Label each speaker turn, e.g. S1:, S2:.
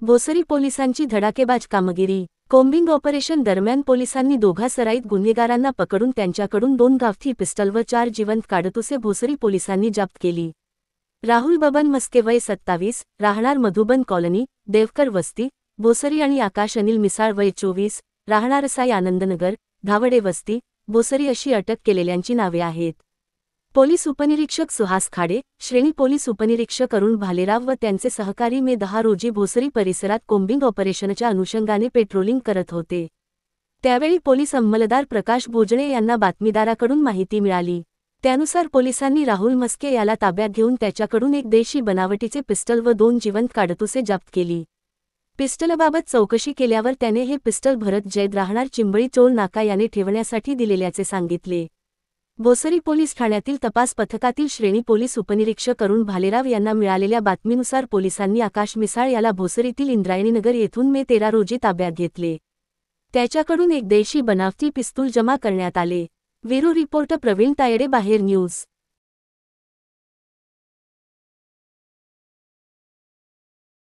S1: भोसरी पोलिसांची धडाकेबाज कामगिरी। कोम्बिंग ऑपरेशन दरम्यान पोलिसांनी दोघा सराईत गुन्हेगारांना पकडून त्यांच्याकडून 2 गावठी पिस्टल व 4 जिवंत काडतुसे भोसरी पोलिसांनी जप्त केली। राहुल बबन मस्के वय 27, राहणार मधुबन कॉलनी, देवकर वस्ती, भोसरी आणि आकाश अनिल मिसाळ वय 24, राहणार साई आनंदनगर, धावडे वस्ती, भोसरी अशी अटक केलेल्यांची नावे आहेत। पोलीस उपनिरीक्षक सुहास खाडे, श्रेणी पोलीस उपनिरीक्षक अरुण भालेराव व त्यांचे सहकारी मे 10 रोजी भोसरी परिसरात कोम्बिंग ऑपरेशनच्या अनुषंगाने पेट्रोलिंग करत होते। त्यावेळी पोलीस अंमलदार प्रकाश भोजणे यांना बातमीदाराकडून माहिती मिळाली। त्यानुसार पोलिसांनी राहुल मस्के याला ताब्यात घेऊन त्याच्याकडून एक देशी बनावटीचे पिस्टल व 2 जिवंत काडतुसे जप्त केली। पिस्टलबाबत चौकशी केल्यावर त्याने हे पिस्टल भरत जैद राहणार चिंबळी टोल नाका याने ठेवण्यासाठी दिलेल्याचे सांगितले। भोसरी पोलीस ठाण्यातील तपास पथकातील श्रेणी पोलीस उपनिरीक्षक अरुण भालेराव यांना मिळालेल्या बातमीनुसार पोलिसांनी आकाश मिसाळ याला भोसरीतील इंद्रायणीनगर येथून मे 13 रोजी ताब्यात घेतले। त्याच्याकडून एक देशी बनावटी पिस्तूल जमा करण्यात आले। ब्युरो रिपोर्टर प्रवीण तायडे, बाहेर न्यूज।